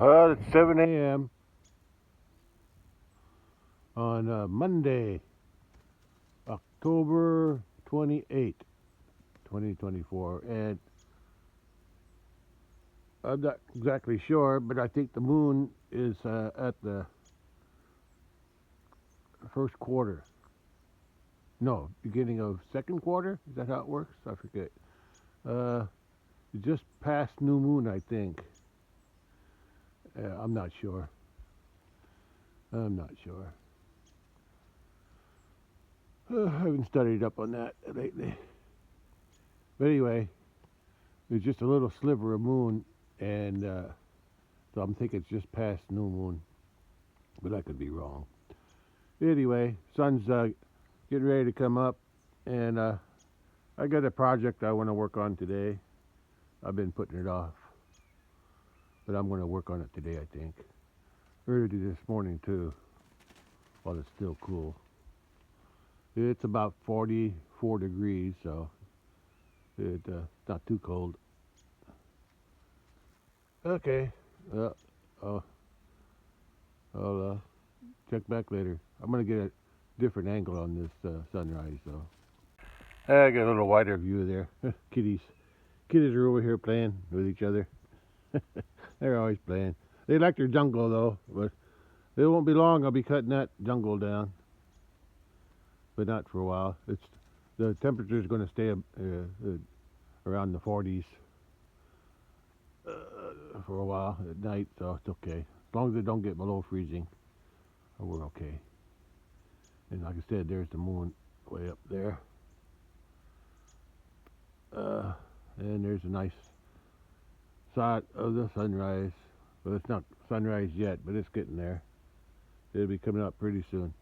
It's 7 a.m. on Monday, October 28th, 2024. And I'm not exactly sure, but I think the moon is at the first quarter. No, beginning of second quarter? Is that how it works? I forget. Uh, just past new moon, I think. I'm not sure. I'm not sure. I haven't studied up on that lately. But anyway, there's just a little sliver of moon, and so I'm thinking it's just past new moon, but I could be wrong. Anyway, sun's getting ready to come up, and I got a project I want to work on today. I've been putting it off, but I'm going to work on it today, I think. Early this morning, too, while it's still cool. It's about 44 degrees, so it's not too cold. Okay. Uh, uh, I'll check back later. I'm going to get a different angle on this sunrise, though. I got a little wider view there. Kitties are over here playing with each other. They're always playing. They like their jungle, though, but it won't be long. I'll be cutting that jungle down, but not for a while. The temperature is going to stay around the 40s for a while at night, so it's okay. As long as it don't get below freezing, we're okay. And like I said, there's the moon way up there. And there's a nice side of the sunrise. Well, it's not sunrise yet, but it's getting there. It'll be coming up pretty soon.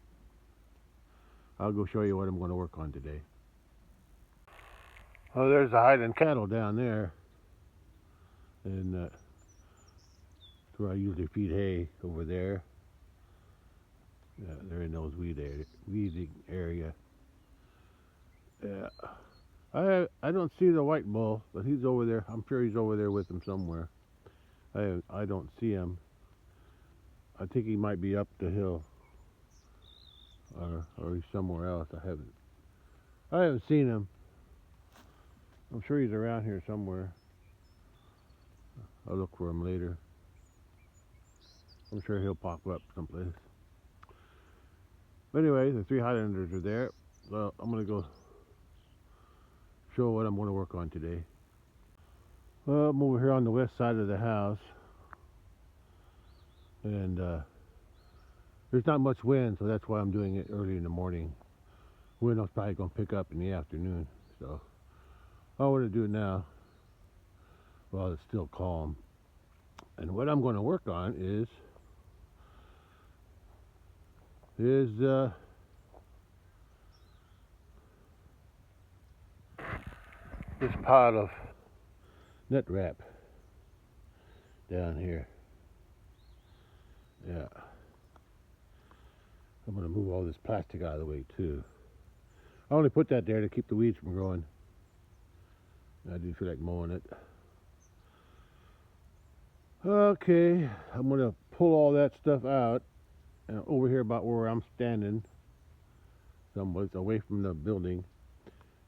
I'll go show you what I'm going to work on today. Oh, there's the hiding cattle down there. And that's where I usually feed hay over there. Yeah, they're in those weeding area. Yeah. I don't see the white bull, but he's over there. I'm sure he's over there with them somewhere. I don't see him. I think he might be up the hill, or he's somewhere else. I haven't seen him. I'm sure he's around here somewhere. I'll look for him later. I'm sure he'll pop up someplace. But anyway, the three Highlanders are there. So I'm gonna go show what I'm gonna work on today. Well, I'm over here on the west side of the house, and there's not much wind, so that's why I'm doing it early in the morning. Wind is probably gonna pick up in the afternoon, so I want to do it now while it's still calm. And what I'm going to work on is this pile of nut wrap down here. Yeah. I'm going to move all this plastic out of the way too. I only put that there to keep the weeds from growing. I didn't feel like mowing it. Okay, I'm going to pull all that stuff out over here about where I'm standing, somewhat away from the building,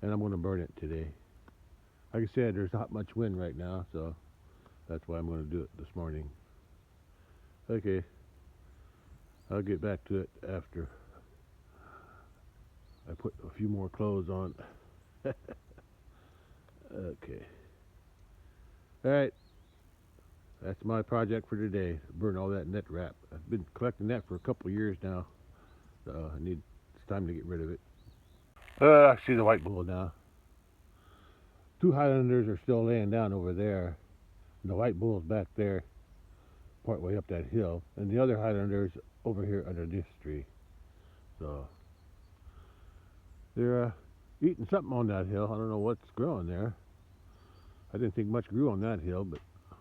and I'm going to burn it today. Like I said, there's not much wind right now, so that's why I'm going to do it this morning. Okay, I'll get back to it after I put a few more clothes on. Okay. All right. That's my project for today. Burn all that net wrap. I've been collecting that for a couple of years now. So it's time to get rid of it. I see the white bull now. Two Highlanders are still laying down over there. And the white bull's back there, part way up that hill. And the other Highlander's over here under this tree. So they're eating something on that hill. I don't know what's growing there. I didn't think much grew on that hill, but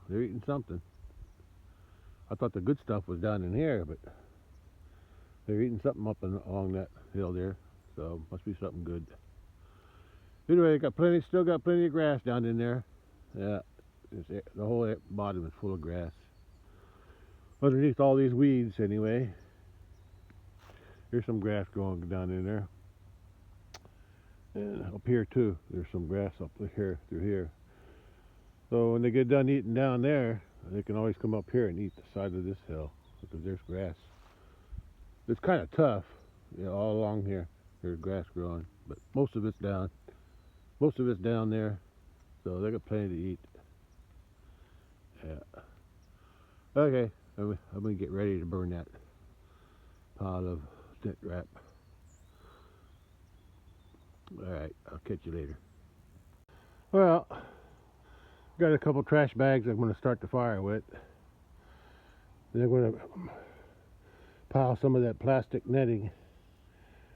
they're eating something. I thought the good stuff was down in here, but they're eating something up along that hill there. So must be something good. Anyway, still got plenty of grass down in there. Yeah, the whole bottom is full of grass. underneath all these weeds anyway. There's some grass growing down in there. And up here too, there's some grass up here, through here. So when they get done eating down there, they can always come up here and eat the side of this hill because there's grass. It's kind of tough, you know, all along here. There's grass growing, but most of it's down. Most of it's down there, so they got plenty to eat. Yeah. Okay, I'm gonna get ready to burn that pile of tent wrap. Alright, I'll catch you later. Well, got a couple trash bags I'm going to start the fire with. Then I'm going to pile some of that plastic netting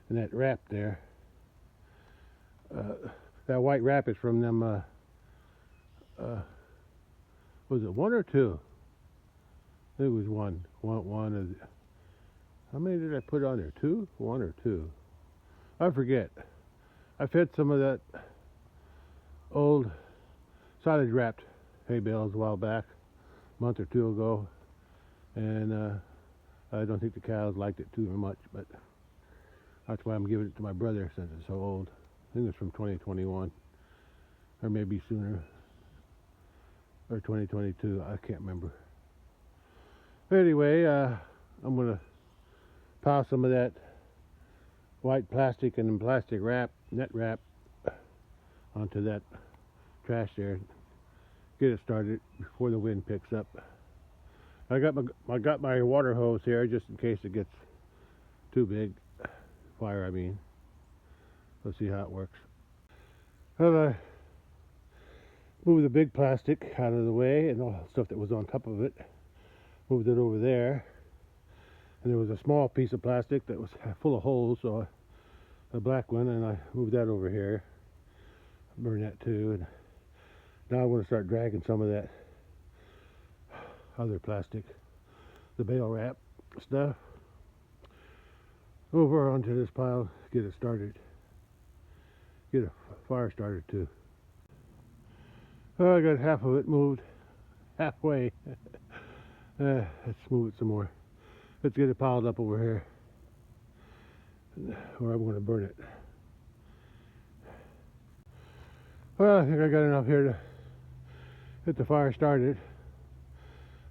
and that wrap there. That white wrap is from them, was it one or two? I think it was one. How many did I put on there? Two? One or two? I forget. I fed some of that old silage wrapped hay bales a while back, a month or two ago, and I don't think the cows liked it too much, but that's why I'm giving it to my brother since it's so old. I think it's from 2021, or maybe sooner, or 2022, I can't remember. Anyway, I'm going to pile some of that white plastic and plastic wrap, net wrap, onto that trash there. Get it started before the wind picks up. I got my water hose here just in case it gets too big. Fire, I mean. Let's see how it works. Well, I moved the big plastic out of the way and all the stuff that was on top of it. Moved it over there. And there was a small piece of plastic that was full of holes, so a black one, and I moved that over here. Burn that too. And now I'm going to start dragging some of that other plastic, the bale wrap stuff, over onto this pile, get it started. Get a fire started too. Oh, I got half of it moved, halfway. Let's move it some more. Let's get it piled up over here, where I'm going to burn it. Well, I think I got enough here to get the fire started.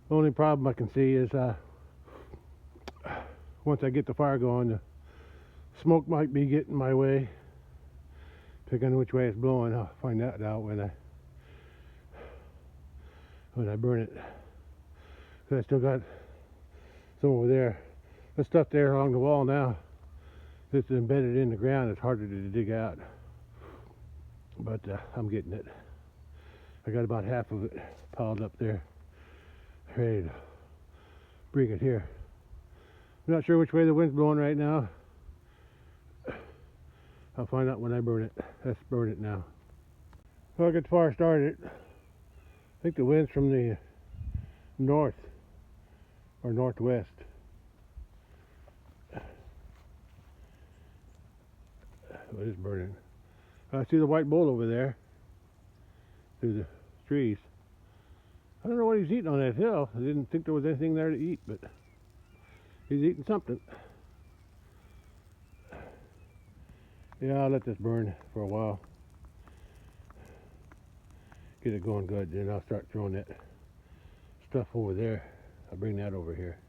The only problem I can see is once I get the fire going, the smoke might be getting my way. Depending on which way it's blowing, I'll find that out when I burn it. So I still got some over there. The stuff there along the wall now, it's embedded in the ground. It's harder to dig out, but I'm getting it. I got about half of it piled up there, ready to bring it here. I'm not sure which way the wind's blowing right now. I'll find out when I burn it. Let's burn it now. Well, I got the fire started. I think the wind's from the north or northwest. It is burning. I see the white bull over there through the trees. I don't know what he's eating on that hill. I didn't think there was anything there to eat, but he's eating something. Yeah, I'll let this burn for a while. Get it going good, then I'll start throwing that stuff over there. I'll bring that over here.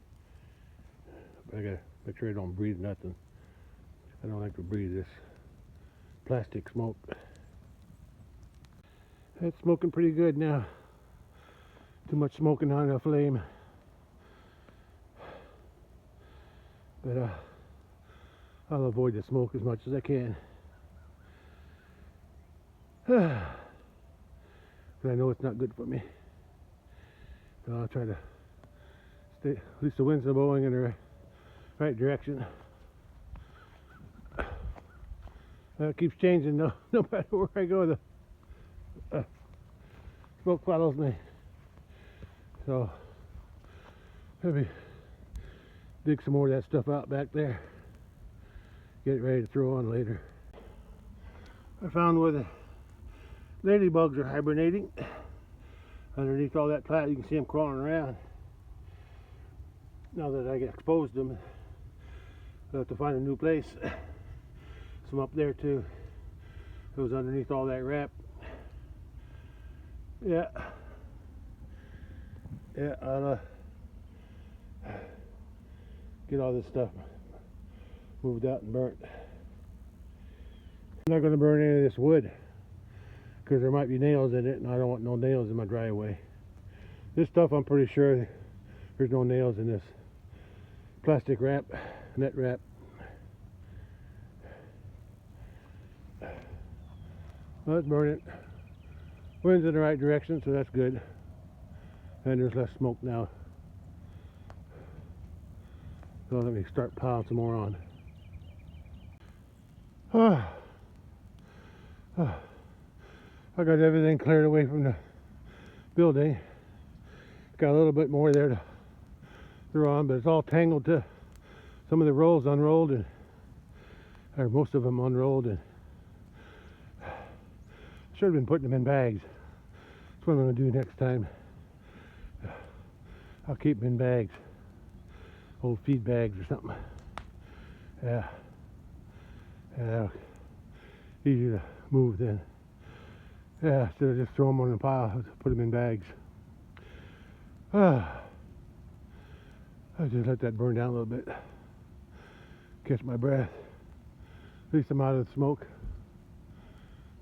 But I gotta make sure I don't breathe nothing. I don't like to breathe this plastic smoke. It's smoking pretty good now. Too much smoking on the flame. But I'll avoid the smoke as much as I can. But I know it's not good for me. So I'll try to stay, at least the wind's blowing in the right direction. It keeps changing no matter where I go, the smoke follows me. So maybe dig some more of that stuff out back there. Get it ready to throw on later. I found where the ladybugs are hibernating. Underneath all that plant, you can see them crawling around. now that I exposed them, I have to find a new place. Some up there too. It was underneath all that wrap. Yeah. Yeah, I'll get all this stuff moved out and burnt. I'm not going to burn any of this wood because there might be nails in it, and I don't want no nails in my driveway. This stuff, I'm pretty sure there's no nails in this plastic wrap, net wrap. Let's burn it. Wind's in the right direction, so that's good. And there's less smoke now. So let me start piling some more on. I got everything cleared away from the building. Got a little bit more there to throw on, but it's all tangled to some of the rolls unrolled, and or most of them unrolled, and should have been putting them in bags. That's what I'm going to do next time. I'll keep them in bags, old feed bags or something. Yeah, easy to move then. Yeah, instead of just throw them on a pile, put them in bags. I just let that burn down a little bit. Catch my breath. At least I'm out of the smoke.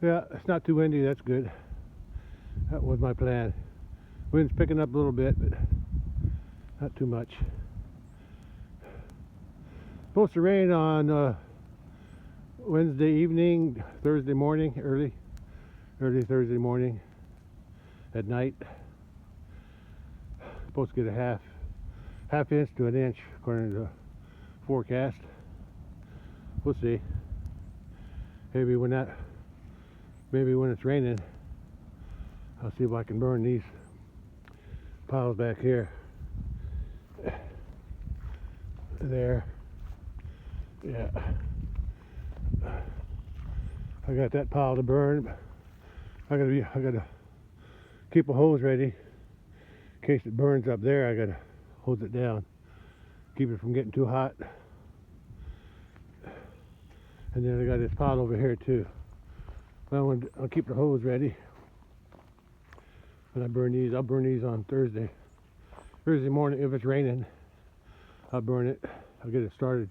Yeah, it's not too windy, that's good. That was my plan. Wind's picking up a little bit, but not too much. Supposed to rain on Wednesday evening, Thursday morning, early Thursday morning, at night. Supposed to get a half inch to an inch according to the forecast. We'll see. Maybe when it's raining, I'll see if I can burn these piles back here. There. Yeah. I got that pile to burn. I gotta keep a hose ready in case it burns up there. I gotta hose it down, keep it from getting too hot. And then I got this pile over here too. Well, I'll keep the hose ready when I burn these. I'll burn these on Thursday morning. If it's raining, I'll burn it. I'll get it started.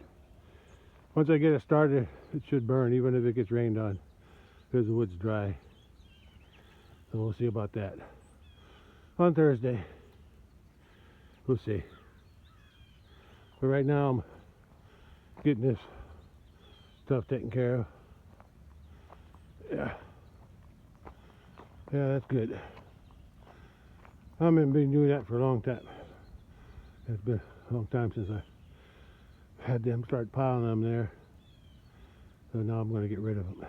Once I get it started, it should burn even if it gets rained on because the wood's dry. So we'll see about that. On Thursday, we'll see. But right now I'm getting this stuff taken care of. Yeah, that's good. I haven't been doing that for a long time. It's been a long time since I had them start piling them there. So now I'm going to get rid of them.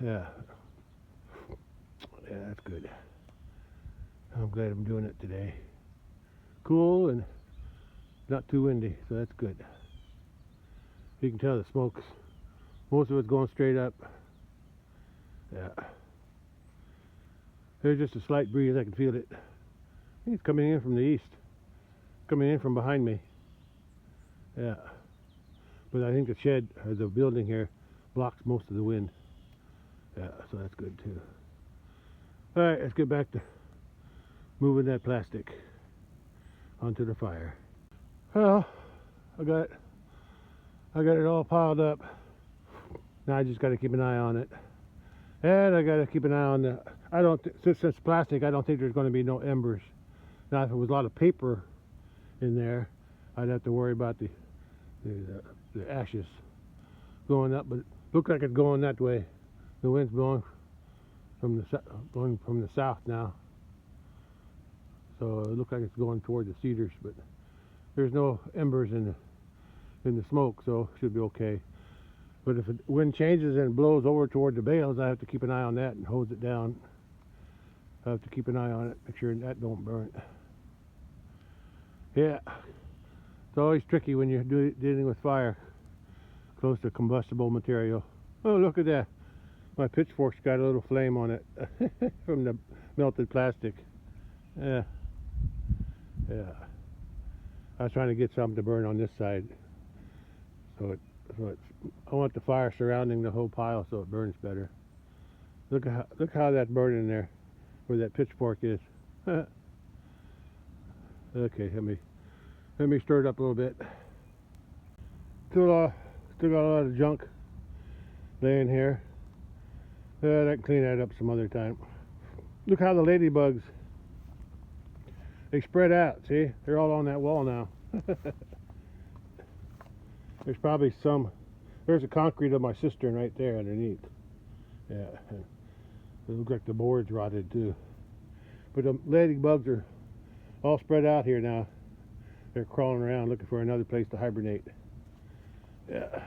Yeah, that's good. I'm glad I'm doing it today. Cool and not too windy, so that's good. You can tell the smoke's, most of it's going straight up. Yeah. There's just a slight breeze, I can feel it. I think it's coming in from the east. Coming in from behind me. Yeah. But I think the shed, or the building here, blocks most of the wind. Yeah, so that's good too. Alright, let's get back to moving that plastic onto the fire. Well, I got it all piled up. Now I just got to keep an eye on it. And I got to keep an eye on the, since it's plastic, I don't think there's going to be no embers. Now if it was a lot of paper in there, I'd have to worry about the ashes going up, but it looks like it's going that way. The wind's blowing from the south now, so it looks like it's going toward the cedars, but there's no embers in the smoke, so it should be okay. But if the wind changes and blows over toward the bales, I have to keep an eye on that and hose it down. I have to keep an eye on it, make sure that don't burn. Yeah, it's always tricky when you're dealing with fire close to combustible material. Oh, look at that. My pitchfork's got a little flame on it from the melted plastic. Yeah. Yeah. I was trying to get something to burn on this side, so I want the fire surrounding the whole pile so it burns better. Look how that's burning there, where that pitchfork is. Okay, let me stir it up a little bit. Still got a lot of junk laying here. I can clean that up some other time. Look how the ladybugs, they spread out. See, they're all on that wall now. There's probably some. There's the concrete of my cistern right there underneath. Yeah, it looks like the board's rotted too. But the ladybugs are all spread out here now. They're crawling around looking for another place to hibernate. Yeah.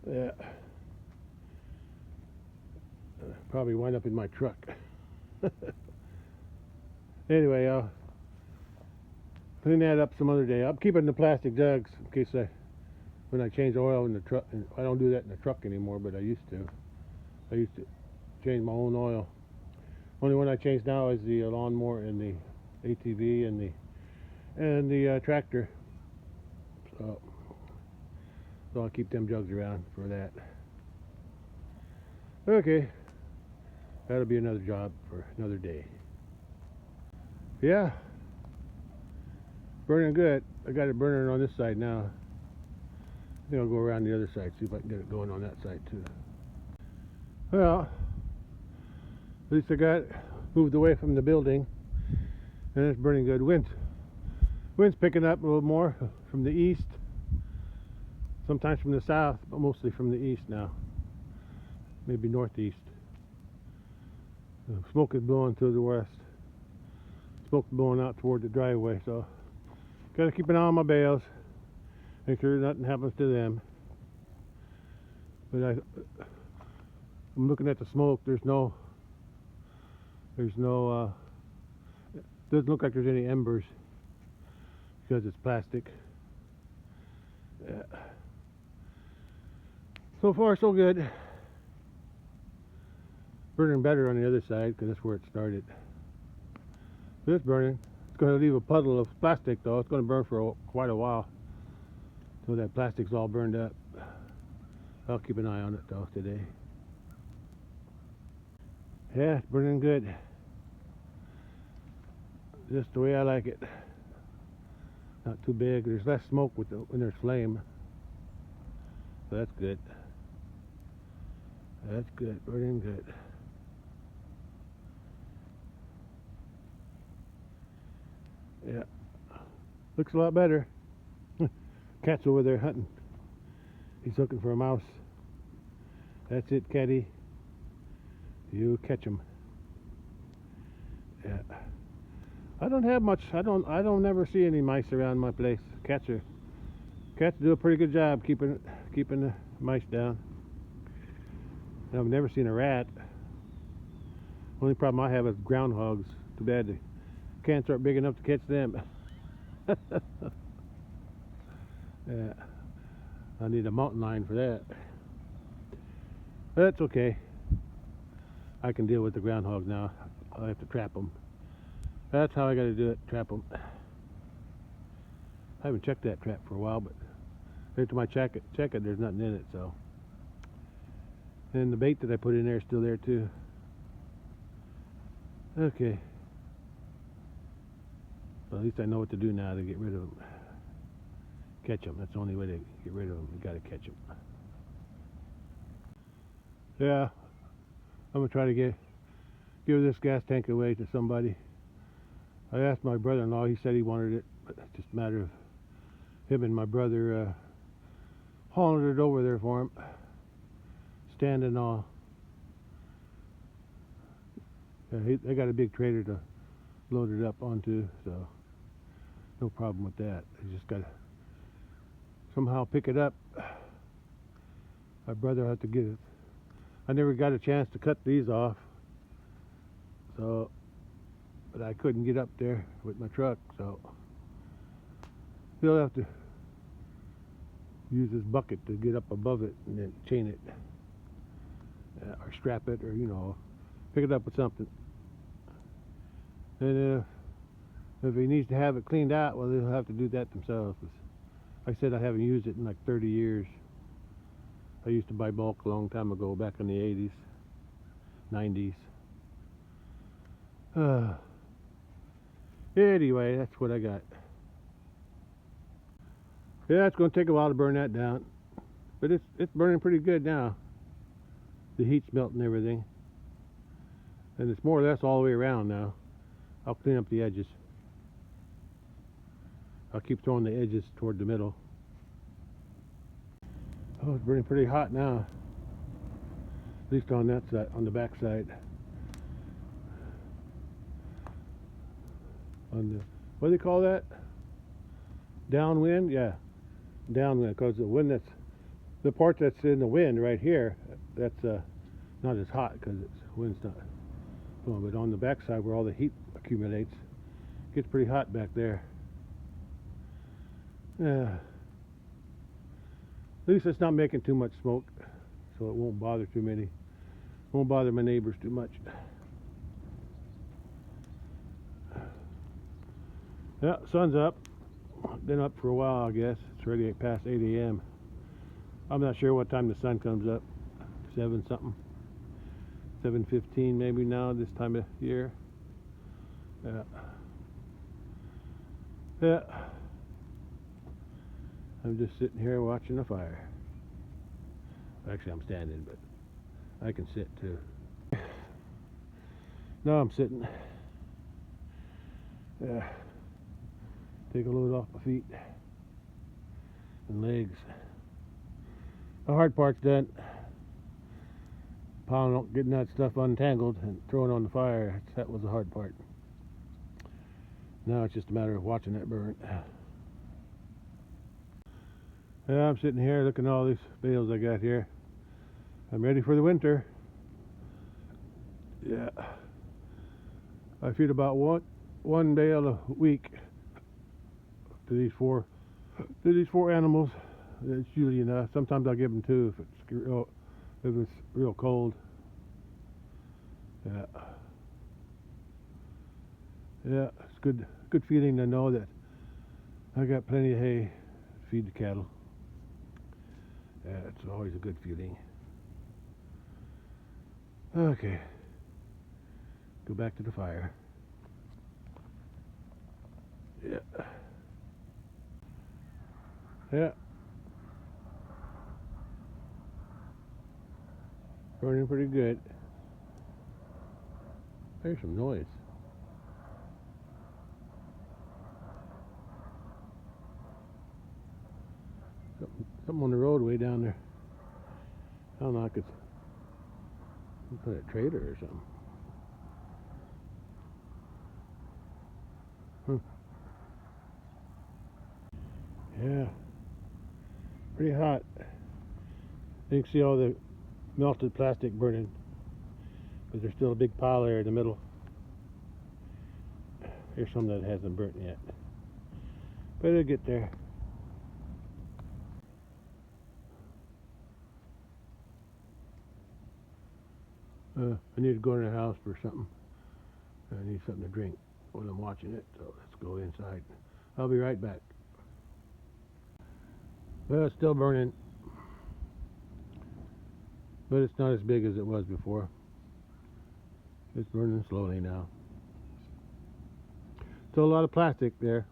Yeah. Probably wind up in my truck. Anyway, I'll clean that up some other day. I'm keeping the plastic jugs in case when I change oil in the truck. I don't do that in the truck anymore, but I used to. I used to change my own oil. Only one I change now is the lawnmower and the ATV and the tractor. So I'll keep them jugs around for that. Okay, that'll be another job for another day. Yeah, burning good. I got it burning on this side now. I think I'll go around the other side, see if I can get it going on that side too. Well, at least I got it moved away from the building, and it's burning good. Wind's picking up a little more from the east, sometimes from the south, but mostly from the east now, maybe northeast. The smoke is blowing to the west. Smoke's blowing out toward the driveway, so gotta keep an eye on my bales, make sure nothing happens to them. But I'm looking at the smoke. There's no doesn't look like there's any embers because it's plastic. Yeah. So far so good. Burning better on the other side because that's where it started. But it's burning. It's going to leave a puddle of plastic though. It's going to burn for quite a while so that plastic's all burned up. I'll keep an eye on it though today. Yeah, it's burning good. Just the way I like it. Not too big. There's less smoke when there's flame. So that's good. That's good. Burning good. Yeah. Looks a lot better. Cat's over there hunting. He's looking for a mouse. That's it, Catty. You catch him. Yeah. I don't have much. I don't never see any mice around my place. Cats do a pretty good job keeping the mice down. I've never seen a rat. Only problem I have is groundhogs. Too bad the cans aren't big enough to catch them. Yeah. I need a mountain lion for that. That's okay. I can deal with the groundhogs now. I'll have to trap them. That's how I got to do it, trap them. I haven't checked that trap for a while, but every time I check it, there's nothing in it, so. And the bait that I put in there is still there too. Okay. Well, at least I know what to do now to get rid of them. Catch them. That's the only way to get rid of them. You got to catch them. Yeah. I'm going to try to give this gas tank away to somebody. I asked my brother-in-law. He said he wanted it, but it's just a matter of him and my brother hauling it over there for him. Stand and all. Yeah, they got a big trailer to load it up onto, so no problem with that. I just got to somehow pick it up. My brother had to get it. I never got a chance to cut these off, so, but I couldn't get up there with my truck, so he'll have to use this bucket to get up above it and then chain it, or strap it, or pick it up with something. And If he needs to have it cleaned out, well, they'll have to do that themselves. Like I said, I haven't used it in like 30 years. I used to buy bulk a long time ago, back in the 80s, 90s. Anyway, that's what I got. Yeah, it's going to take a while to burn that down, but it's burning pretty good now. The heat's melting everything, and it's more or less all the way around now. I'll clean up the edges. I'll keep throwing the edges toward the middle. Oh, it's burning pretty hot now. At least on that side, on the back side. On the, what do they call that? Downwind? Yeah, downwind. Because the wind the part that's in the wind right here, that's not as hot because it's wind's not blowing. But on the back side where all the heat accumulates, it gets pretty hot back there. Yeah. At least it's not making too much smoke, so it won't bother too many. Won't bother my neighbors too much. Yeah, sun's up. Been up for a while, I guess. It's already past 8 a.m. I'm not sure what time the sun comes up. 7 something. 7:15 maybe now this time of year. Yeah. Yeah. I'm just sitting here watching the fire. Actually, I'm standing, but I can sit too. No, I'm sitting. Yeah. Take a load off my feet and legs. The hard part's done. Getting that stuff untangled and throwing on the fire. That was the hard part. Now it's just a matter of watching it burn. Yeah, I'm sitting here looking at all these bales I got here. I'm ready for the winter. Yeah. I feed about one bale a week to these four animals. It's usually enough. Sometimes I'll give them 2 if it's real cold. Yeah. Yeah, it's good feeling to know that I got plenty of hay to feed the cattle. Yeah, it's always a good feeling. Okay. Go back to the fire. Yeah. Yeah. Burning pretty good. There's some noise. Something on the roadway down there. I don't know, I could put a trailer or something. Yeah. Pretty hot. You can see all the melted plastic burning, but there's still a big pile there in the middle. Here's some that hasn't burnt yet, but it'll get there. I need to go in the house for something. I need something to drink while I'm watching it, so let's go inside. I'll be right back. Well, it's still burning, but it's not as big as it was before. It's burning slowly now. Still a lot of plastic there.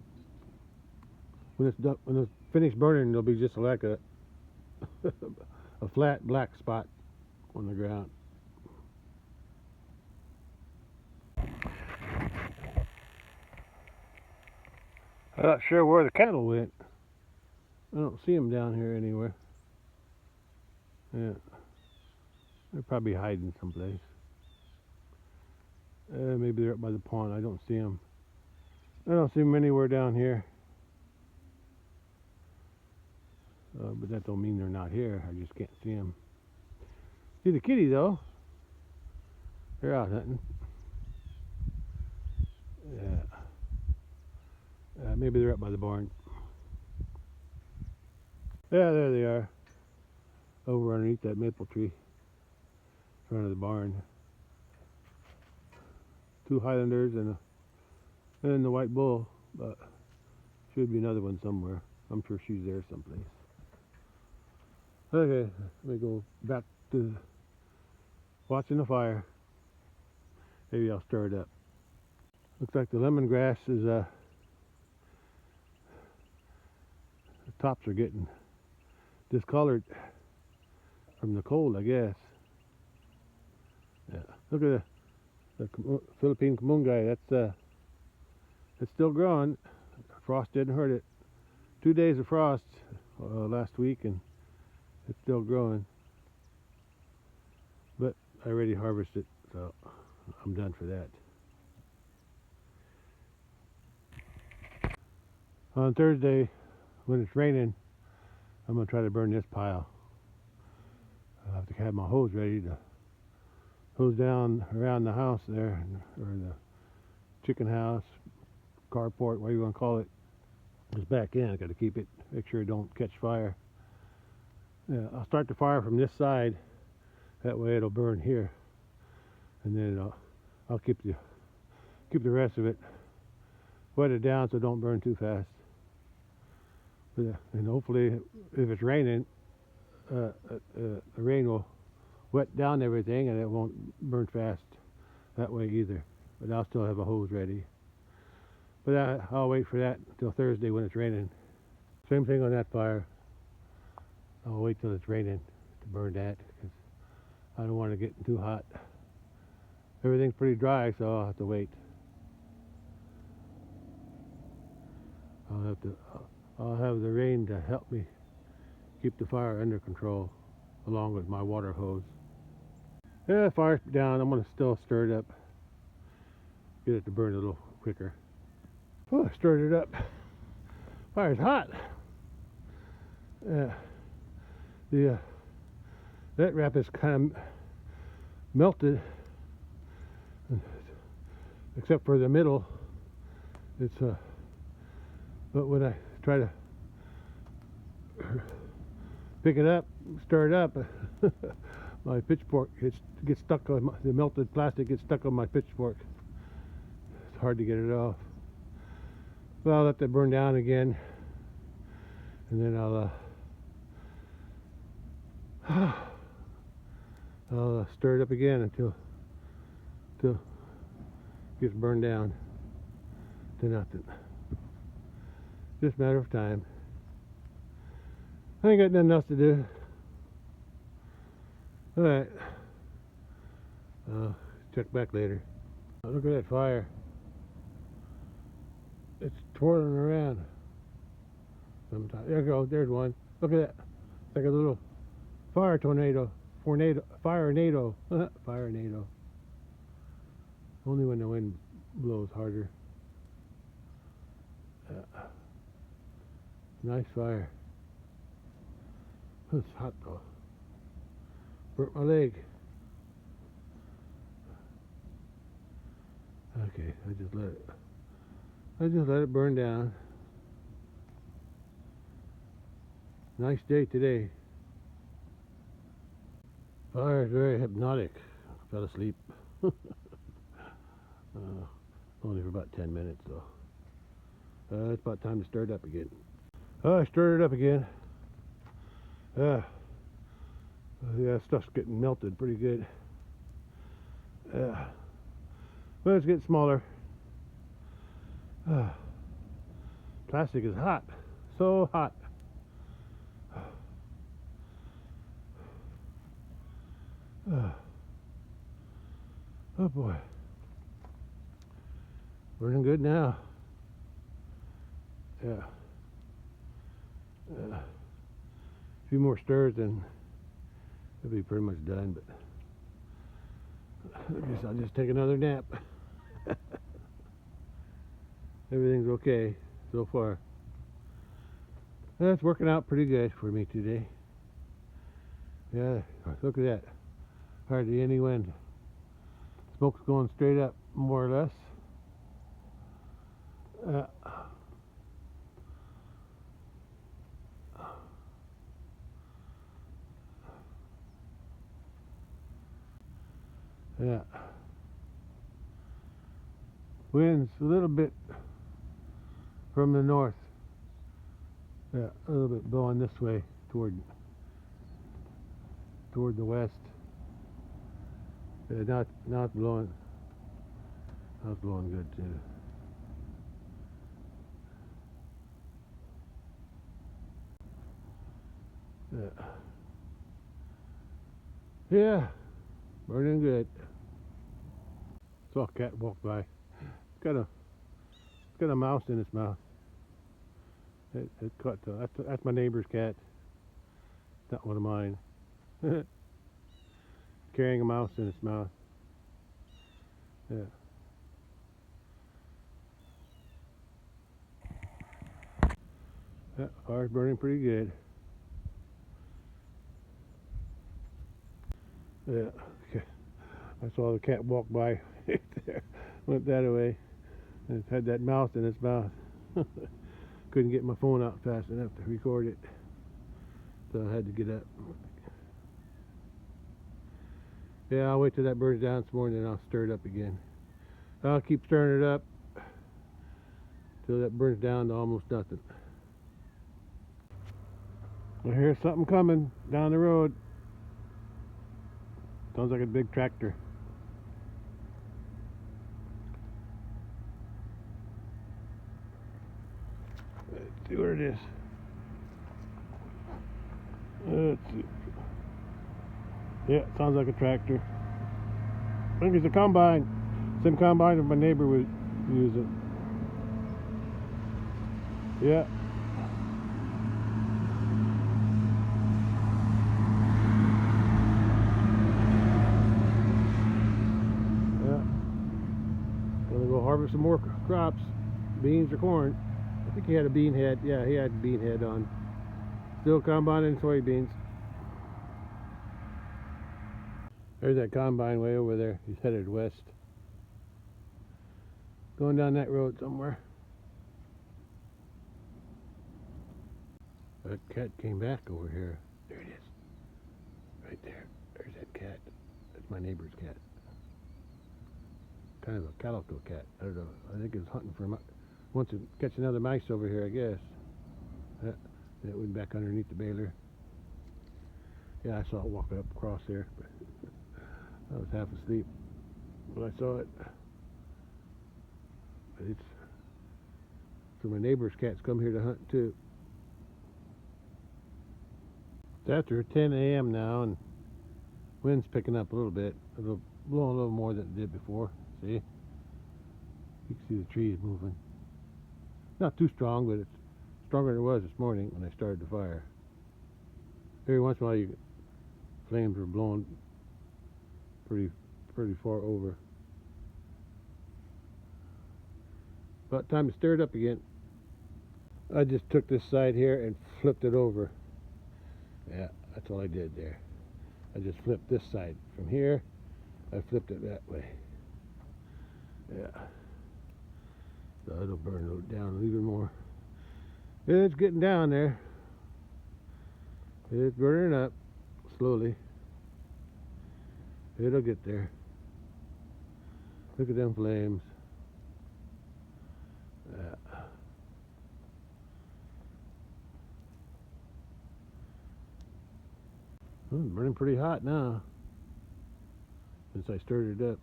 When it's finished burning, there'll be just like a a flat black spot on the ground. I'm not sure where the cattle went. I don't see them down here anywhere. Yeah, they're probably hiding someplace. Maybe they're up by the pond. I don't see them. I don't see them anywhere down here. But that don't mean they're not here. I just can't see them. See the kitty though. They're out hunting. Yeah. Maybe they're up by the barn. Yeah, there they are. Over underneath that maple tree. In front of the barn. 2 Highlanders and And the white bull, but should be another one somewhere. I'm sure she's there someplace. Okay, let me go back to watching the fire. Maybe I'll stir it up. Looks like the lemongrass is, the tops are getting discolored from the cold, I guess. Yeah, look at the Philippine kamungai. It's still growing. Frost didn't hurt it. 2 days of frost last week, and it's still growing. But I already harvested, so I'm done for that. On Thursday, when it's raining, I'm going to try to burn this pile. I have to have my hose ready to hose down around the house there, or the chicken house, carport, whatever you want to call it. Just back in. I got to keep it, make sure it don't catch fire. Yeah, I'll start the fire from this side. That way it'll burn here, and then I'll keep the rest of it wet it down so it don't burn too fast. And hopefully, if it's raining, the rain will wet down everything and it won't burn fast that way either. But I'll still have a hose ready. But I'll wait for that until Thursday when it's raining. Same thing on that fire. I'll wait till it's raining to burn that because I don't want to get too hot. Everything's pretty dry, so I'll have to wait. I'll have the rain to help me keep the fire under control, along with my water hose. Yeah, fire's down. I'm gonna still stir it up, get it to burn a little quicker. Oh, I stirred it up. Fire's hot. That wrap is kind of melted, except for the middle. But when I try to pick it up, stir it up, my pitchfork gets stuck on the melted plastic. Gets stuck on my pitchfork. It's hard to get it off. Well, I'll let that burn down again, and then I'll stir it up again until it gets burned down to nothing. Just a matter of time. I ain't got nothing else to do. Alright. Check back later. Look at that fire. It's twirling around. Sometimes. There you go. There's one. Look at that. It's like a little fire tornado. Fire-nado. Fire-nado. Only when the wind blows harder. Nice fire. It's hot though. Burnt my leg. Okay, I just let it burn down. Nice day today. Fire is very hypnotic. I fell asleep. Only for about 10 minutes though. It's about time to stir it up again. I stirred it up again. Yeah, stuff's getting melted pretty good. Well, it's getting smaller. Plastic is hot. So hot. Oh boy. Burning good now. Yeah. A few more stirs and it'll be pretty much done, but I guess I'll just take another nap. Everything's okay so far. That's working out pretty good for me today. Yeah, look at that. Hardly any wind. Smoke's going straight up, more or less. Yeah. Winds a little bit from the north. Yeah, a little bit blowing this way toward the west. Not blowing. Not blowing good too. Yeah, burning good. Saw a cat walk by. It's got a mouse in its mouth. It caught. That's my neighbor's cat. Not one of mine. Carrying a mouse in its mouth. Yeah. That fire's burning pretty good. Yeah. Okay. I saw the cat walk by. Went that way. And it had that mouse in its mouth. Couldn't get my phone out fast enough to record it. So I had to get up. Yeah, I'll wait till that burns down this morning and I'll stir it up again. I'll keep stirring it up till that burns down to almost nothing. I hear something coming down the road. Sounds like a big tractor. Let's see what it is. Let's see. Yeah, it sounds like a tractor. I think it's a combine. Same combine that my neighbor was using. Yeah. Yeah. Gonna go harvest some more crops, beans or corn. I think he had a bean head. Yeah, he had a bean head on. Still combining soybeans. There's that combine way over there. He's headed west. Going down that road somewhere. That cat came back over here. There it is. Right there. There's that cat. That's my neighbor's cat. Kind of a calico cat. I don't know. I think it's hunting for wants to catch another mice over here, I guess. That went back underneath the baler. Yeah, I saw it walking up across there. But I was half asleep when I saw it. But so my neighbor's cats come here to hunt too. It's after 10 a.m. now, and wind's picking up a little bit. It'll blow a little more than it did before. See? You can see the trees moving. Not too strong, but it's stronger than it was this morning when I started the fire. Every once in a while, flames are blowing pretty far over. About time to stir it up again. I just took this side here and flipped it over. Yeah, that's all I did there. I just flipped this side. From here, I flipped it that way. Yeah. So it'll burn it down even more. It's getting down there. It's burning up slowly. It'll get there. Look at them flames. Yeah. Well, it's burning pretty hot now since I stirred it up.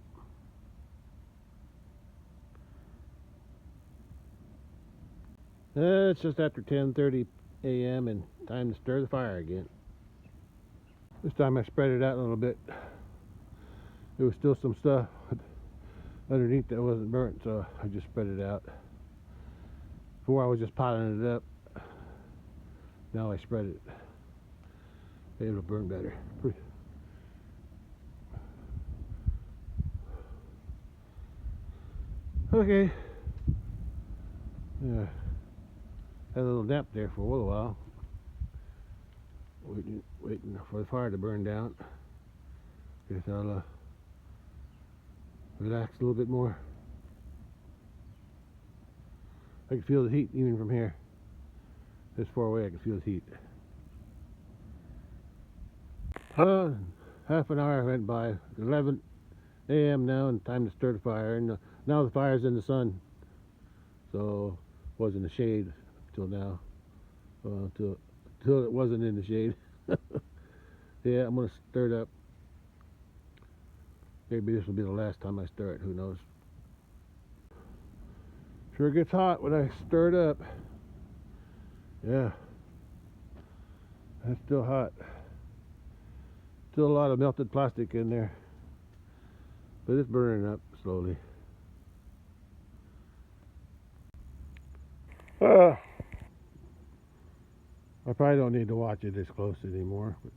It's just after 10:30 a.m. and time to stir the fire again. This time I spread it out a little bit. There was still some stuff underneath that wasn't burnt, so I just spread it out. Before I was just piling it up. Now I spread it. It'll burn better. Okay. Yeah. Had a little nap there for a little while. Waiting for the fire to burn down. Guess I'll relax a little bit more. I can feel the heat even from here. This far away I can feel the heat. Half an hour went by. 11 a.m. now, and time to start a fire. And now the fire's in the sun, so it was in the shade till now. Till it wasn't in the shade. Yeah, I'm gonna stir it up. Maybe this will be the last time I stir it. Who knows? Sure gets hot when I stir it up. Yeah, that's still hot. Still a lot of melted plastic in there, but it's burning up slowly. I probably don't need to watch it this close anymore, but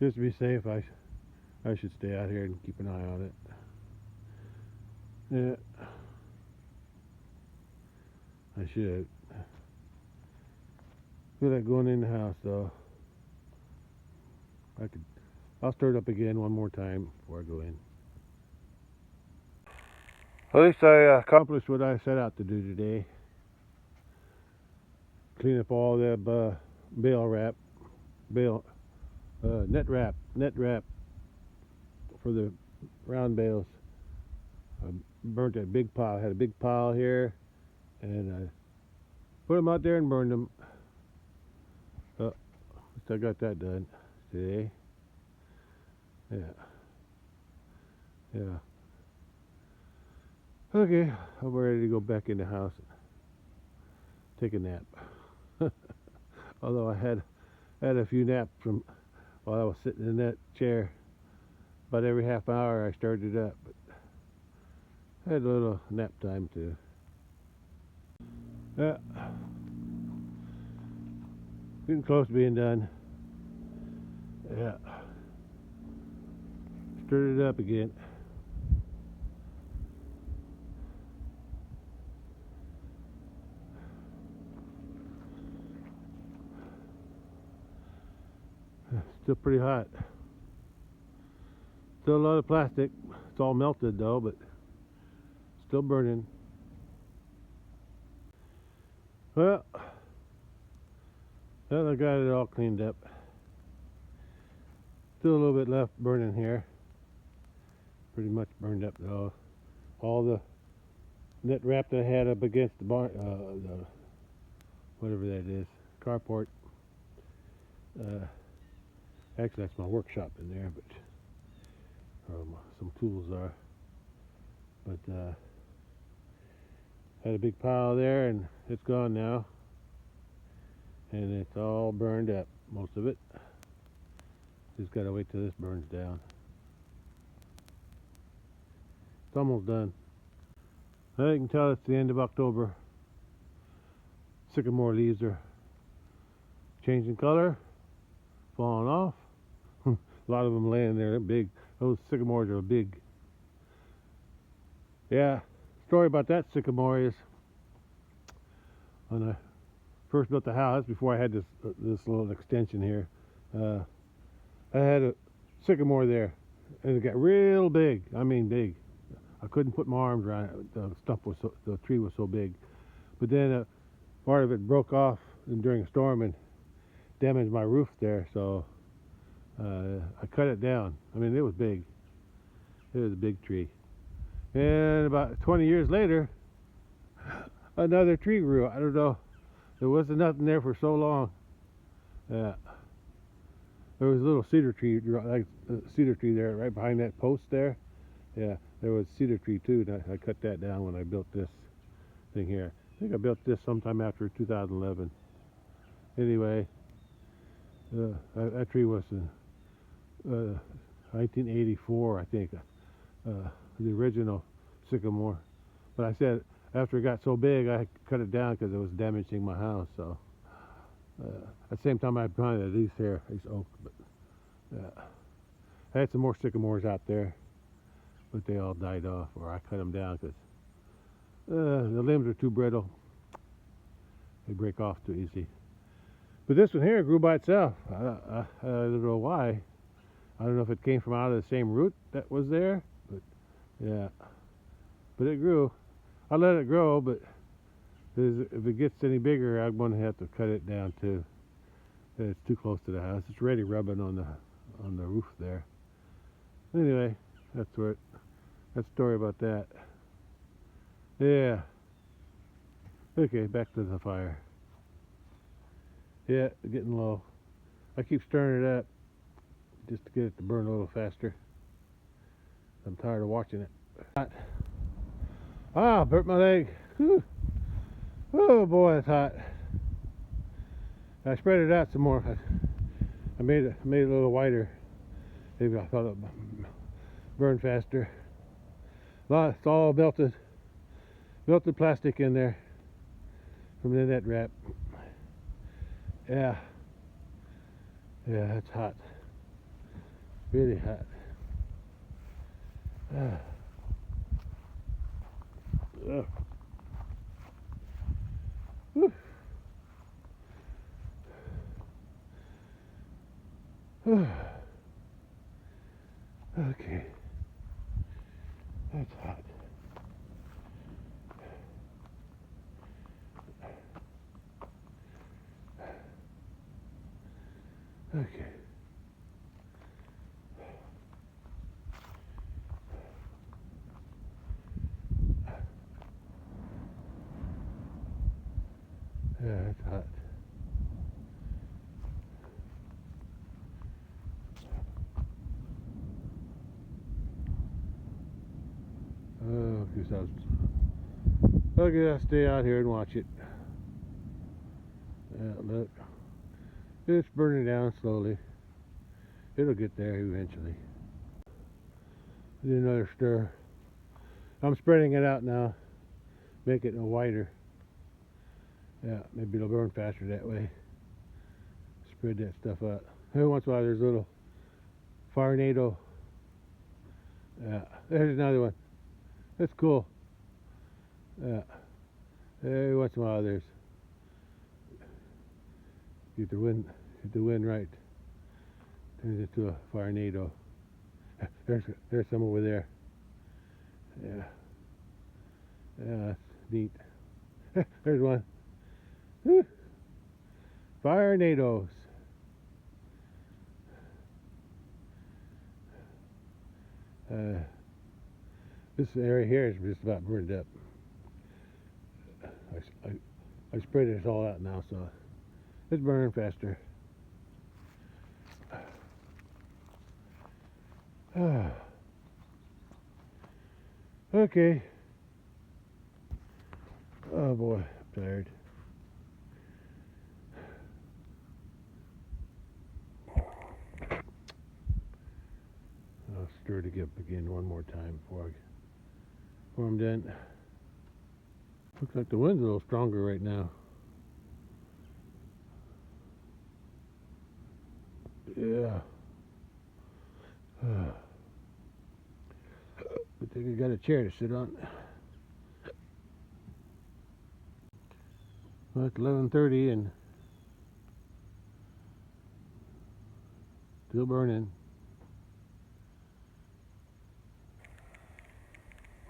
just to be safe, I should stay out here and keep an eye on it. Yeah, I should. Feel like going in the house though. I'll stir it up again one more time before I go in. At least I accomplished what I set out to do today. Clean up all that net wrap for the round bales. I burnt that big pile. I had a big pile here, and I put them out there and burned them. At least I got that done today. Yeah. Okay, I'm ready to go back in the house and take a nap. Although I had a few naps from while I was sitting in that chair. About every half hour I started it up, but I had a little nap time too. Yeah, getting close to being done. Yeah, stirred it up again. Still pretty hot. Still a lot of plastic. It's all melted though, but still burning. Well, I got it all cleaned up. Still a little bit left burning here. Pretty much burned up though. All the net wrap that I had up against the barn, the whatever that is, carport. Actually, that's my workshop in there, but some tools are. But had a big pile there, and it's gone now, and it's all burned up, most of it. Just gotta wait till this burns down. It's almost done. Now you can tell it's the end of October. Sycamore leaves are changing color, falling off. A lot of them laying there, they're big. Those sycamores are big. Yeah, story about that sycamore is when I first built the house, before I had this little extension here, I had a sycamore there, and it got real big. I mean big. I couldn't put my arms around it. The tree was so big. But then part of it broke off during a storm and damaged my roof there, so I cut it down. I mean, it was big. It was a big tree. And about 20 years later, another tree grew. I don't know. There wasn't nothing there for so long. Yeah. There was a little cedar tree, like cedar tree there, right behind that post there. Yeah, there was cedar tree too. And I cut that down when I built this thing here. I think I built this sometime after 2011. Anyway, that tree was in 1984, I think, the original sycamore. But I said after it got so big, I cut it down because it was damaging my house. So at the same time, I planted these oak. But I had some more sycamores out there, but they all died off, or I cut them down because the limbs are too brittle. They break off too easy. But this one here grew by itself. I don't know why. I don't know if it came from out of the same root that was there, but yeah. But it grew. I let it grow, but if it gets any bigger, I'm going to have to cut it down too. It's too close to the house. It's already rubbing on the roof there. Anyway, That's what. That story about that. Yeah. Okay, back to the fire. Yeah, getting low. I keep stirring it up just to get it to burn a little faster. I'm tired of watching it. Hot. Ah, burnt my leg. Whew. Oh boy, it's hot. I spread it out some more. I made it a little wider. Maybe I thought it would burn faster. It's all melted plastic in there from the net wrap. Yeah, it's hot. Really hot. Ugh. Whew. Okay, that's hot. Okay. Yeah, it's hot. Oh, I'll stay out here and watch it. Look, it's burning down slowly. It'll get there eventually. Do another stir. I'm spreading it out now, make it wider. Yeah, maybe it'll burn faster that way. Spread that stuff out. Every once in a while there's a little tornado. Yeah, there's another one. That's cool. Yeah, every once in a while there's get the wind right, turns into a tornado. There's some over there. Yeah, that's neat. There's one. Tornadoes. This area here is just about burned up. I sprayed this all out now, so it's burning faster. Okay. Oh boy, I'm tired. I'll stir it up again one more time before I'm done. Looks like the wind's a little stronger right now. Yeah. I think I got a chair to sit on. Well, it's 11:30 and still burning.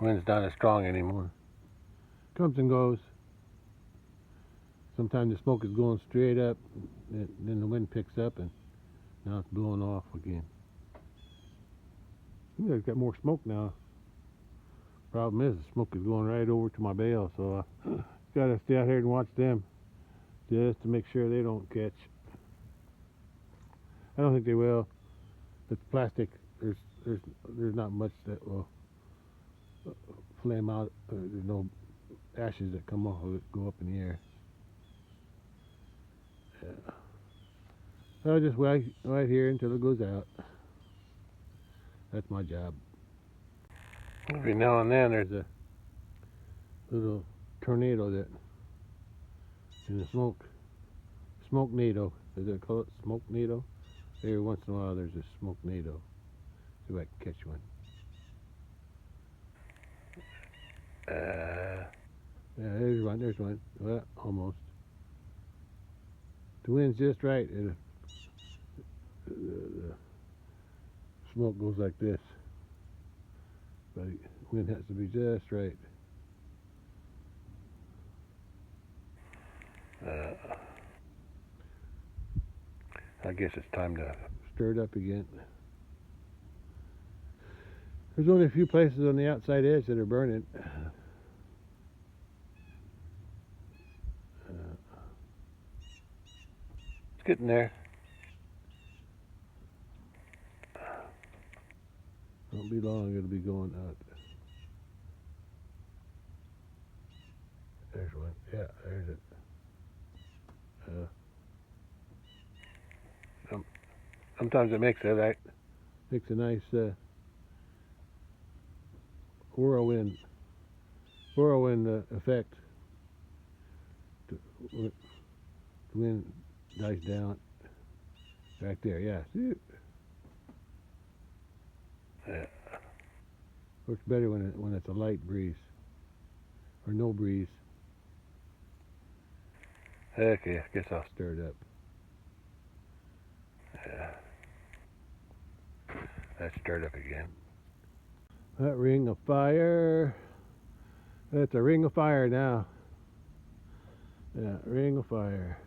Wind's not as strong anymore. Comes and goes. Sometimes the smoke is going straight up, and then the wind picks up, and now it's blowing off again. I think I've got more smoke now. Problem is, the smoke is going right over to my bale, so I gotta stay out here and watch them just to make sure they don't catch. I don't think they will. It's plastic. There's not much that will flame out. There's no ashes that come off of it, go up in the air. Yeah. I'll just wait right here until it goes out. That's my job. Every now and then there's a little tornado that in the smoke nado. Does they call it smoke nado? Every once in a while there's a smoke nado. See if I can catch one. Yeah, there's one. Well, almost. The wind's just right. The smoke goes like this. But the wind has to be just right. I guess it's time to stir it up again. There's only a few places on the outside edge that are burning. It's getting there. Won't be long, it'll be going out. There's one. Yeah, there's it. Sometimes it makes a nice whirlwind effect. The wind dies down. Right there, yeah. See? Yeah. Works better when it's a light breeze or no breeze. Okay, I guess I'll stir it up. Yeah. That's stirred up again. That ring of fire. That's a ring of fire now. Yeah, ring of fire.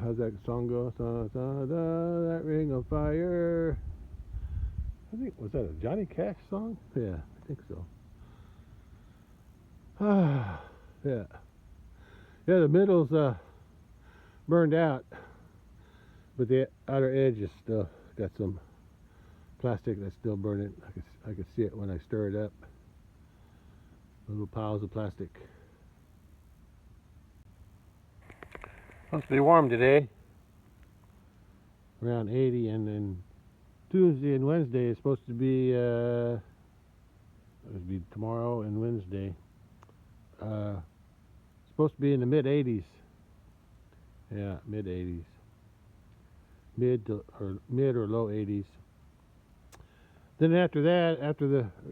How's that song go? Da, da, da, that ring of fire. I think, was that a Johnny Cash song? Yeah, I think so. Yeah. Yeah, the middle's burned out, but the outer edge is still got some plastic that's still burning. I could see it when I stir it up. Little piles of plastic. Supposed to be warm today, around 80, and then Tuesday and Wednesday is supposed to be tomorrow and Wednesday. Supposed to be in the mid 80s. Yeah, mid 80s. Mid or low 80s. Then after that,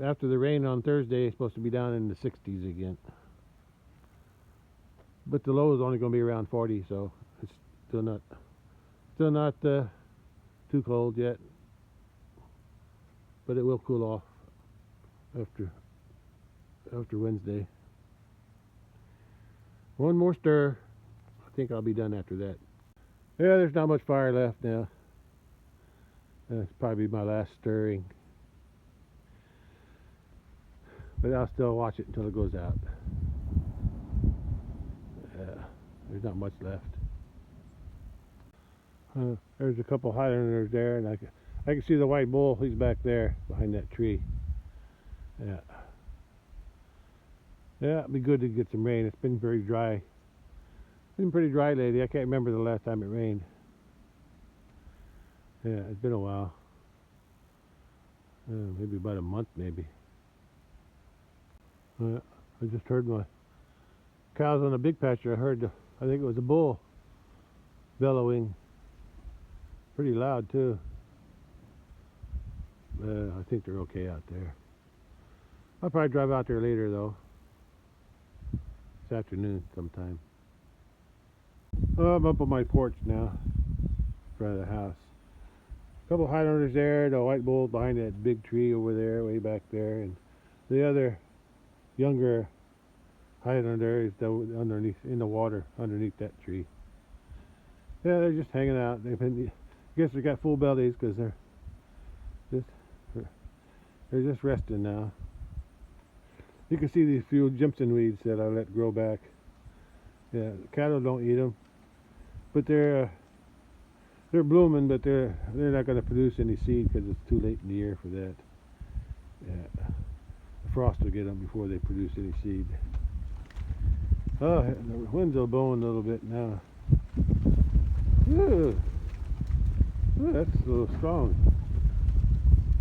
after the rain on Thursday, it's supposed to be down in the 60s again. But the low is only going to be around 40, so it's still not too cold yet. But it will cool off after Wednesday. One more stir. I think I'll be done after that. Yeah, there's not much fire left now. That's probably my last stirring. But I'll still watch it until it goes out. Yeah, there's not much left. There's a couple Highlanders there, and I can see the white bull. He's back there behind that tree. Yeah. Yeah, it'd be good to get some rain. It's been very dry. It's been pretty dry lately. I can't remember the last time it rained. Yeah, it's been a while. Maybe about a month, maybe. I just heard my cows on a big pasture. I think it was a bull bellowing. Pretty loud too. I think they're okay out there. I'll probably drive out there later though. This afternoon sometime. I'm up on my porch now, in front of the house. A couple Highlanders there, the white bull behind that big tree over there, way back there, and the other younger Highlander is underneath in the water underneath that tree. Yeah, they're just hanging out. I guess they got full bellies because they're just resting now. You can see these few Jimson weeds that I let grow back. Yeah, cattle don't eat them, but they're blooming, but they're not going to produce any seed because it's too late in the year for that. Yeah, the frost will get them before they produce any seed. Oh, the winds are blowing a little bit now. Ooh, that's a little strong.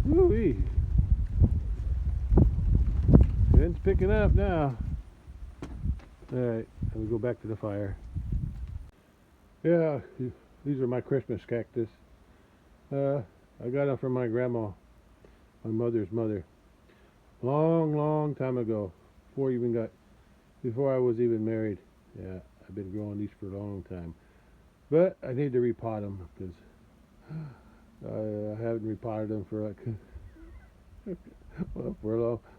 Woo-wee. Wind's picking up now. Alright, we go back to the fire. Yeah, these are my Christmas cactus. I got them from my grandma, my mother's mother. Long time ago, before I was even married. Yeah, I've been growing these for a long time. But I need to repot them because I haven't repotted them for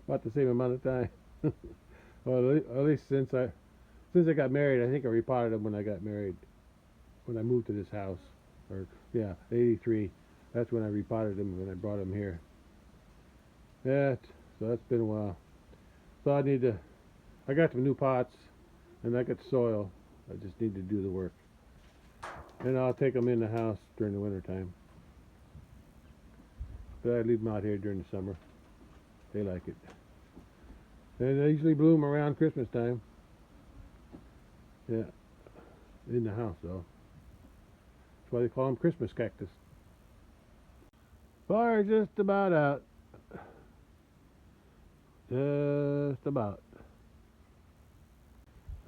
about the same amount of time. Well, at least since I got married. I think I repotted them when I got married. When I moved to this house, or yeah, '83. That's when I repotted them when I brought them here. Yeah, so that's been a while. So I got some new pots and I got soil. I just need to do the work. And I'll take them in the house during the winter time. But I leave them out here during the summer. They like it. And they usually bloom around Christmas time. Yeah, in the house though. That's why they call them Christmas cactus. Fire's just about out. Just about.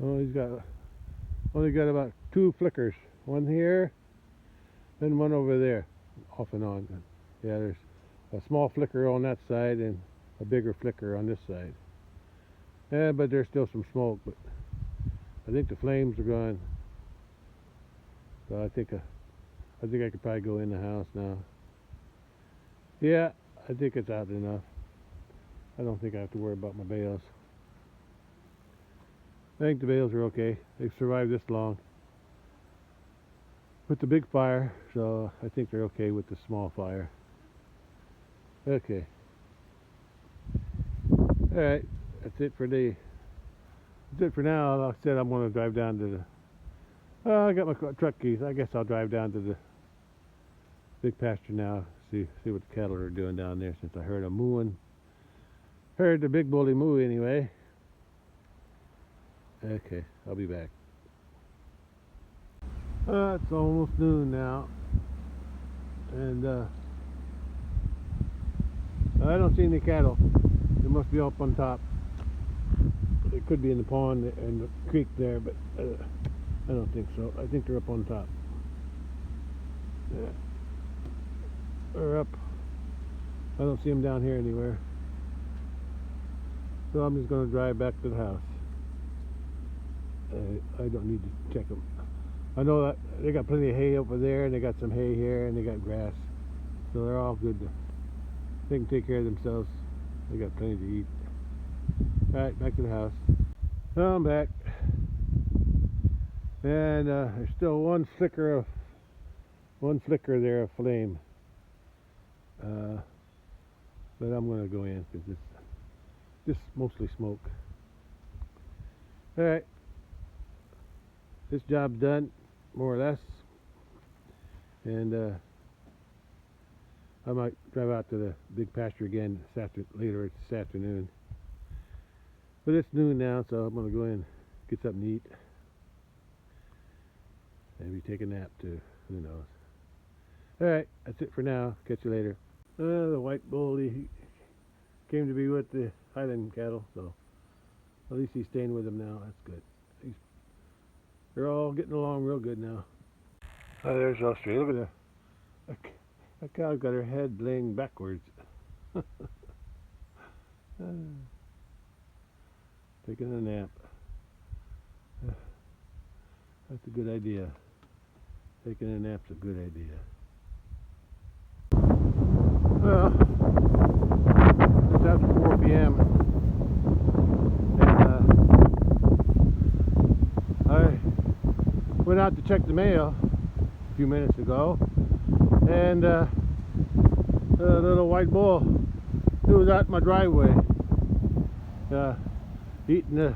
Oh, he's got only got about 2 flickers. One here, and one over there, off and on. Yeah, there's a small flicker on that side and a bigger flicker on this side. Yeah, but there's still some smoke. But I think the flames are gone. So I think I could probably go in the house now. Yeah, I think it's out enough. I don't think I have to worry about my bales. I think the bales are okay. They've survived this long with the big fire, so I think they're okay with the small fire. Okay. Alright, that's it for now. Like I said, I'm going to drive down to the... I got my truck keys. I guess I'll drive down to the big pasture now, see what the cattle are doing down there, since I heard them mooing. Heard the big bully moo anyway. Okay, I'll be back. It's almost noon now, and I don't see any cattle. They must be up on top. They could be in the pond and the creek there, but I don't think so. I think they're up on top. Yeah, they're up. I don't see them down here anywhere. So I'm just going to drive back to the house. I don't need to check them. I know that they got plenty of hay over there, and they got some hay here, and they got grass. So they're all good. They can take care of themselves. They got plenty to eat. Alright, back to the house. So I'm back. And there's still one flicker there of flame. But I'm going to go in because it's just mostly smoke. Alright. This job's done, more or less. And I might drive out to the big pasture again later this afternoon. But it's noon now, so I'm going to go in, get something to eat. Maybe take a nap too, who knows. Alright, that's it for now. Catch you later. The white bull, he came to be with the Highland cattle, so at least he's staying with them now. That's good. They're all getting along real good now. Oh, there's Australia. Look at that cow's got her head laying backwards. Taking a nap. That's a good idea. Taking a nap's a good idea. Well, it's after 4 p.m. and I went out to check the mail a few minutes ago, and the little white bull, he was out in my driveway, eating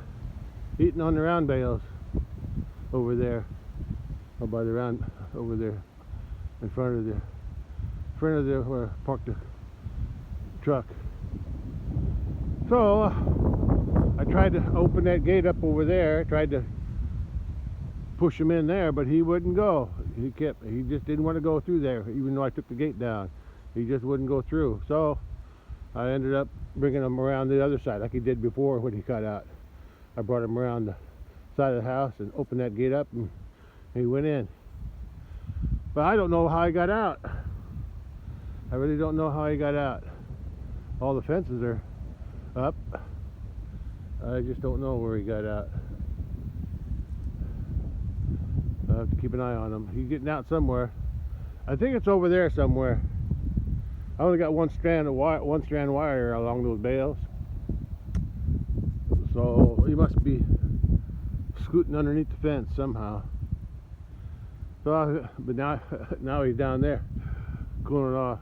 on the round bales over there, by the round over there in front of the where I parked the truck. So I tried to open that gate up over there, tried to push him in there, but he wouldn't go. He just didn't want to go through there, even though I took the gate down. He just wouldn't go through. So I ended up bringing him around the other side, like he did before when he got out. I brought him around the side of the house and opened that gate up, and he went in. But I don't know how he got out. I really don't know how he got out. All the fences are up. I just don't know where he got out. I have to keep an eye on him. He's getting out somewhere. I think it's over there somewhere. I only got one strand wire along those bales, so he must be scooting underneath the fence somehow. So, but now he's down there cooling off.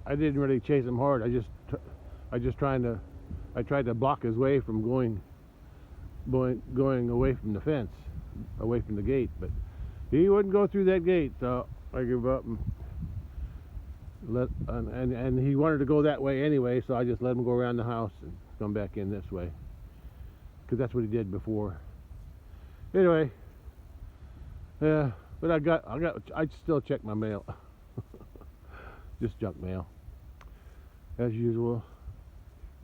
I didn't really chase him hard. I tried to block his way from going away from the fence, away from the gate, but he wouldn't go through that gate, so I gave up and he wanted to go that way anyway, so I just let him go around the house and come back in this way, because that's what he did before. Anyway, yeah, but I still check my mail. Just junk mail, as usual.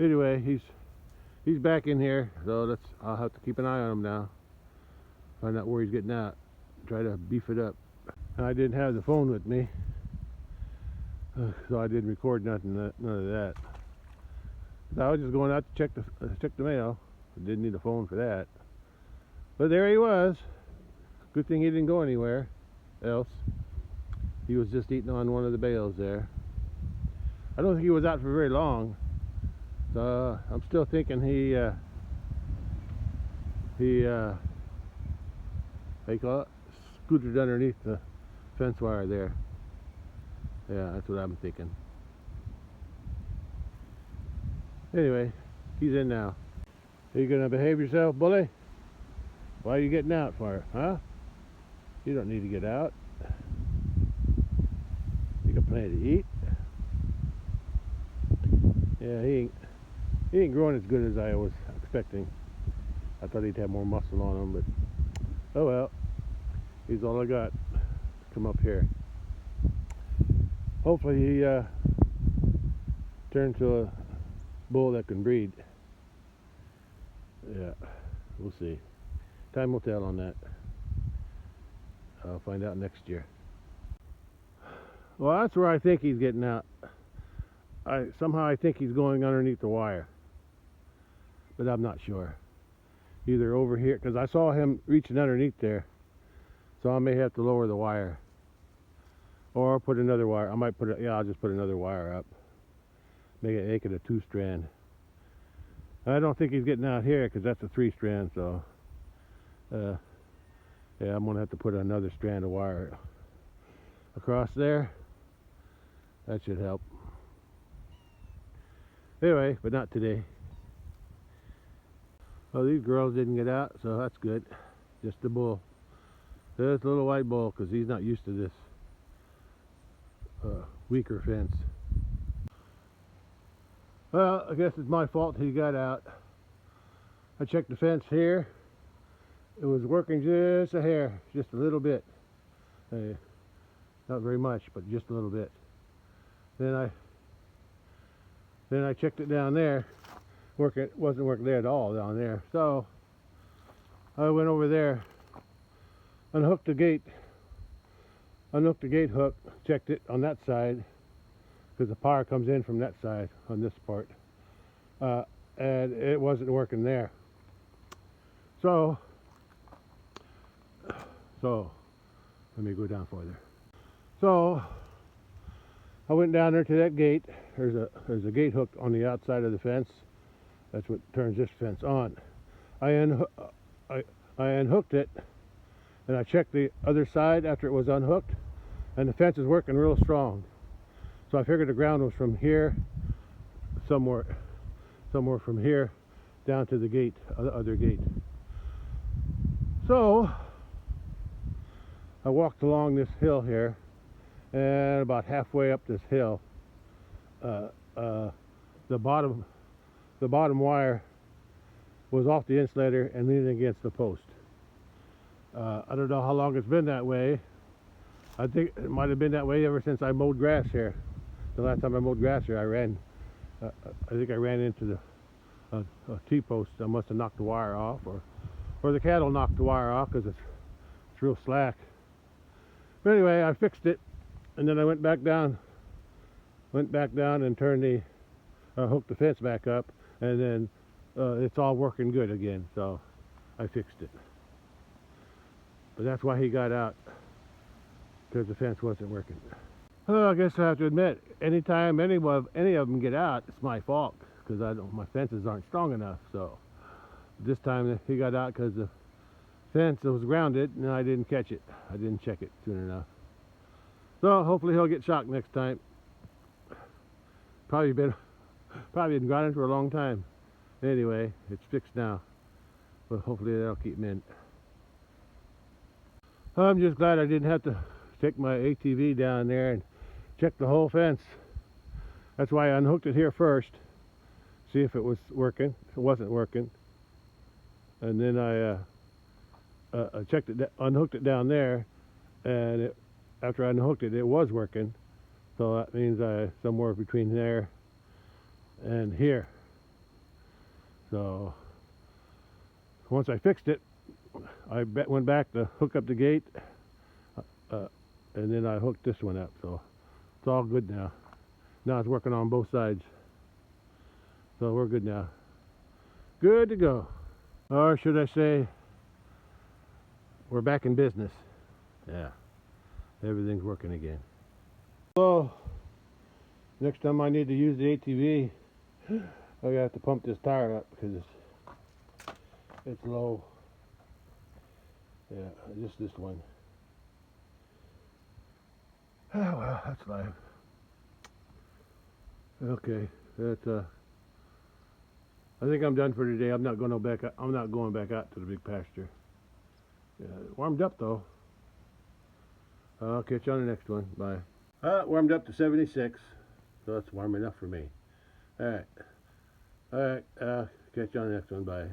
Anyway, he's back in here, so I'll have to keep an eye on him now. Find out where he's getting out. Try to beef it up. And I didn't have the phone with me, so I didn't record none of that. I was just going out to check the mail. I didn't need a phone for that. But there he was. Good thing he didn't go anywhere else. He was just eating on one of the bales there. I don't think he was out for very long. So I'm still thinking he they call it, scooted underneath the fence wire there. Yeah, that's what I'm thinking. Anyway, he's in now. Are you gonna behave yourself, bully? Why are you getting out for, huh? You don't need to get out. You got plenty to eat. Yeah, he ain't growing as good as I was expecting. I thought he'd have more muscle on him, but oh well. He's all I got. Come up here. Hopefully he turns to a bull that can breed. Yeah, we'll see. Time will tell on that. I'll find out next year. Well, that's where I think he's getting out. Somehow I think he's going underneath the wire, but I'm not sure. Either over here, because I saw him reaching underneath there, so I may have to lower the wire, or put another wire. I might I'll just put another wire up, make it a 2-strand. I don't think he's getting out here because that's a 3-strand, so yeah, I'm gonna have to put another strand of wire across there. That should help. Anyway, but not today. Well, these girls didn't get out, so that's good. Just the bull. There's a little white bull, because he's not used to this weaker fence. Well, I guess it's my fault he got out. I checked the fence here. It was working just a hair, just a little bit. Not very much, but just a little bit. Then I checked it down there. It wasn't working there at all down there. So I went over there, unhooked the gate hook, checked it on that side, because the power comes in from that side on this part, and it wasn't working there. So let me go down further. So I went down there to that gate. There's a gate hook on the outside of the fence. That's what turns this fence on. I unhooked it, and I checked the other side after it was unhooked, and the fence is working real strong. So I figured the ground was from here, somewhere from here down to the gate, other gate. So I walked along this hill here, and about halfway up this hill, the bottom wire was off the insulator and leaning against the post. I don't know how long it's been that way. I think it might have been that way ever since I mowed grass here. The last time I mowed grass here, I think I ran into a T-post. I must have knocked the wire off, or the cattle knocked the wire off, because it's real slack. But anyway, I fixed it, and then I went back down and turned hooked the fence back up, and then it's all working good again, so I fixed it. But that's why he got out, because the fence wasn't working. Well, I guess I have to admit, anytime any of them get out, it's my fault, because my fences aren't strong enough. So this time he got out because the fence was grounded, and I didn't catch it. I didn't check it soon enough. So hopefully he'll get shocked next time. Probably been gone for a long time. Anyway, it's fixed now. But hopefully that'll keep them in. I'm just glad I didn't have to take my ATV down there and check the whole fence. That's why I unhooked it here first. See if it was working. It wasn't working. And then I checked it, unhooked it down there, and after I unhooked it, it was working. So that means somewhere between there and here. So once I fixed it, I went back to hook up the gate, and then I hooked this one up. So it's all good now. Now it's working on both sides. So we're good now. Good to go. Or should I say, we're back in business. Yeah, everything's working again. So, next time I need to use the ATV, I have to pump this tire up because it's low. Yeah, just this one. Oh well, that's life. Okay, that's I think I'm done for today. I'm not going back. I'm not going back out to the big pasture. Yeah, warmed up though. I'll catch you on the next one. Bye. Warmed up to 76, so that's warm enough for me. All right. Catch you on the next one. Bye.